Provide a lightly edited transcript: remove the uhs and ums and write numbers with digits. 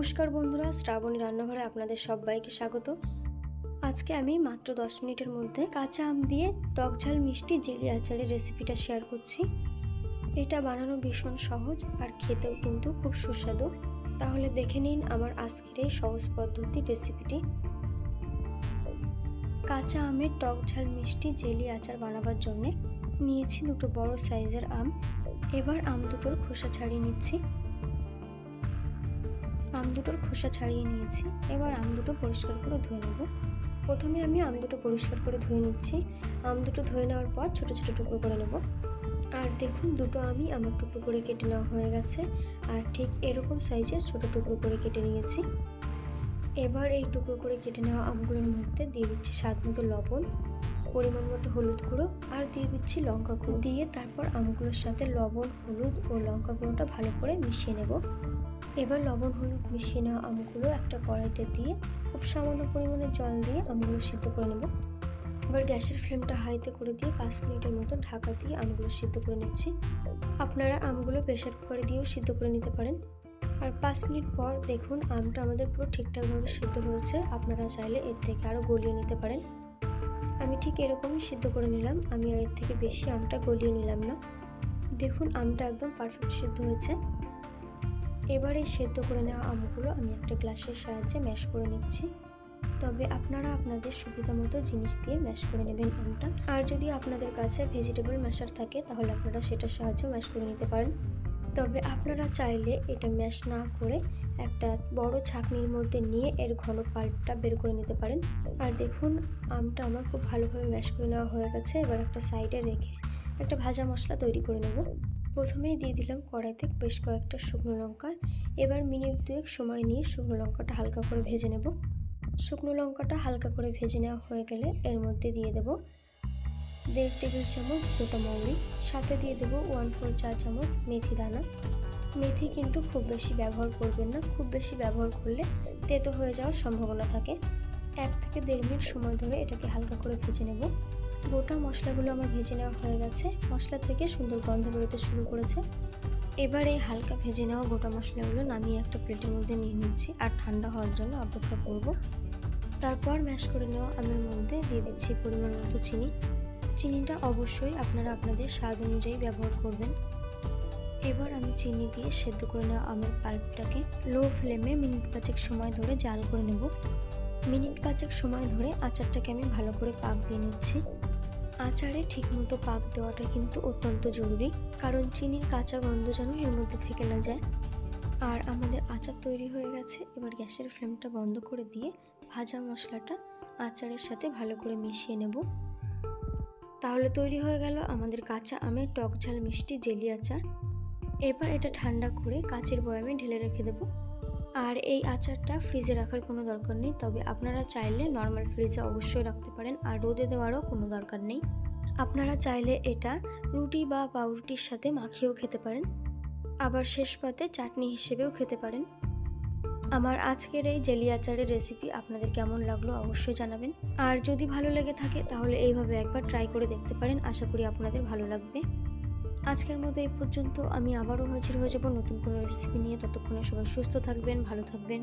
নমস্কার বন্ধুরা, শ্রাবণী রান্নাঘরে আপনাদের সবাইকে স্বাগত। আজকে আমি মাত্র 10 মিনিটের মধ্যে কাঁচা আম দিয়ে টক ঝাল মিষ্টি জেলি আচারের রেসিপিটা শেয়ার করছি। এটা বানানো ভীষণ সহজ আর খেতেও কিন্তু খুব সুস্বাদু। তাহলে দেখে নিন আমার আজকের এই সহজ পদ্ধতির রেসিপিটি। কাঁচা আমের টক ঝাল মিষ্টি জেলি আচার বানাবার জন্য নিয়েছি দুটো বড় সাইজের আম। এবার আম দুটোর খোসা ছাড়িয়ে নিচ্ছি। আম দুটোর খোসা ছাড়িয়ে নিয়েছি। এবার আম দুটো পরিষ্কার করে ধুয়ে নেব। প্রথমে আমি আম দুটো পরিষ্কার করে ধুয়ে নিচ্ছি। আম দুটো ধুয়ে নেওয়ার পর ছোট ছোট টুকরো করে নেব। আর দেখুন, দুটো আমি আমার টুকরো করে কেটে নেওয়া হয়ে গেছে। আর ঠিক এরকম সাইজের ছোট টুকরো করে কেটে নিয়েছি। এবার এই টুকরো করে কেটে নেওয়া আমগুলোর মধ্যে দিয়ে দিচ্ছি স্বাদ মতো লবণ, পরিমাণ মতো হলুদ গুঁড়ো আর দিয়ে দিচ্ছি লঙ্কা গুঁড়ো। দিয়ে তারপর আমগুলোর সাথে লবণ, হলুদ ও লঙ্কা গুঁড়োটা ভালো করে মিশিয়ে নেব। এবার লবণ হলুদ মিশিয়ে নেওয়া আমগুলো একটা কড়াইতে দিয়ে খুব সামান্য পরিমাণে জল দিয়ে আমগুলো সিদ্ধ করে নেব। এবার গ্যাসের ফ্লেমটা হাইতে করে দিয়ে 5 মিনিটের মতো ঢাকা দিয়ে আমগুলো সিদ্ধ করে নিচ্ছি। আপনারা আমগুলো প্রেসার কুকারে দিয়েও সিদ্ধ করে নিতে পারেন। আর 5 মিনিট পর দেখুন আমটা আমাদের পুরো ঠিকঠাকভাবে সিদ্ধ হয়েছে। আপনারা চাইলে এর থেকে আরও গলিয়ে নিতে পারেন। আমি ঠিক এরকমই সিদ্ধ করে নিলাম। আমি আর এর থেকে বেশি আমটা গলিয়ে নিলাম না। দেখুন আমটা একদম পারফেক্ট সিদ্ধ হয়েছে। এবার এই সেদ্ধ করে নেওয়া আমগুলো আমি একটা গ্লাসের সাহায্যে ম্যাশ করে নিচ্ছি। তবে আপনারা আপনাদের সুবিধা মতো জিনিস দিয়ে ম্যাশ করে নেবেন আমটা। আর যদি আপনাদের কাছে ভেজিটেবল ম্যাশার থাকে তাহলে আপনারা সেটার সাহায্যে ম্যাশ করে নিতে পারেন। তবে আপনারা চাইলে এটা ম্যাশ না করে একটা বড় ছাঁকনির মধ্যে নিয়ে এর ঘন পাল্পটা বের করে নিতে পারেন। আর দেখুন আমটা আমার খুব ভালোভাবে ম্যাশ করে নেওয়া হয়ে গেছে। এবার একটা সাইডে রেখে একটা ভাজা মশলা তৈরি করে নেব। প্রথমেই দিয়ে দিলাম কড়াইতে বেশ কয়েকটা শুকনো লঙ্কা। এবার মিনিট 2 সময় নিয়ে শুকনো লঙ্কাটা হালকা করে ভেজে নেব। শুকনো লঙ্কাটা হালকা করে ভেজে নেওয়া হয়ে গেলে এর মধ্যে দিয়ে দেব 1.5 টেবিল চামচ গোটা মৌরি, সাথে দিয়ে দেবো 1/4 চা চামচ মেথি দানা। মেথি কিন্তু খুব বেশি ব্যবহার করবেন না, খুব বেশি ব্যবহার করলে তেতো হয়ে যাওয়ার সম্ভাবনা থাকে। 1 থেকে 1.5 মিনিট সময় ধরে এটাকে হালকা করে ভেজে নেব। গোটা মশলাগুলো আমার ভেজে নেওয়া হয়ে গেছে। মশলা থেকে সুন্দর গন্ধ বেরোতে শুরু করেছে। এবার এই হালকা ভেজে নেওয়া গোটা মশলাগুলো নামিয়ে একটা প্লেটের মধ্যে নিয়ে নিচ্ছি আর ঠান্ডা হওয়ার জন্য অপেক্ষা করব। তারপর ম্যাশ করে নেওয়া আমের মধ্যে দিয়ে দিচ্ছি পরিমাণ মতো চিনি। চিনিটা অবশ্যই আপনারা আপনাদের স্বাদ অনুযায়ী ব্যবহার করবেন। এবার আমি চিনি দিয়ে সেদ্ধ করে নেওয়া আমের পাল্পটাকে লো ফ্লেমে মিনিট 5 সময় ধরে জাল করে নেব। মিনিট 5 সময় ধরে আচারটাকে আমি ভালো করে পাক দিয়ে নিচ্ছি। আচারে ঠিকমতো পাক দেওয়াটা কিন্তু অত্যন্ত জরুরি, কারণ চিনির কাঁচা গন্ধ যেন এর মধ্যে থেকে না যায়। আর আমাদের আচার তৈরি হয়ে গেছে। এবার গ্যাসের ফ্লেমটা বন্ধ করে দিয়ে ভাজা মশলাটা আচারের সাথে ভালো করে মিশিয়ে নেব। তাহলে তৈরি হয়ে গেল আমাদের কাঁচা আমের টক ঝাল মিষ্টি জেলি আচার। এবার এটা ঠান্ডা করে কাচের বয়ামে ঢেলে রেখে দেব। আর এই আচারটা ফ্রিজে রাখার কোনো দরকার নেই, তবে আপনারা চাইলে নর্মাল ফ্রিজে অবশ্যই রাখতে পারেন। আর রোদে দেওয়ারও কোনো দরকার নেই। আপনারা চাইলে এটা রুটি বা পাউরুটির সাথে মাখিয়েও খেতে পারেন, আবার শেষ পাতে চাটনি হিসেবেও খেতে পারেন। আমার আজকের এই জেলি আচারের রেসিপি আপনাদের কেমন লাগলো অবশ্যই জানাবেন। আর যদি ভালো লেগে থাকে তাহলে এইভাবে একবার ট্রাই করে দেখতে পারেন। আশা করি আপনাদের ভালো লাগবে। আজকের মতো এই পর্যন্ত। আমি আবারও হাজির হয়ে যাব নতুন কোনো রেসিপি নিয়ে। ততক্ষণে সবাই সুস্থ থাকবেন, ভালো থাকবেন।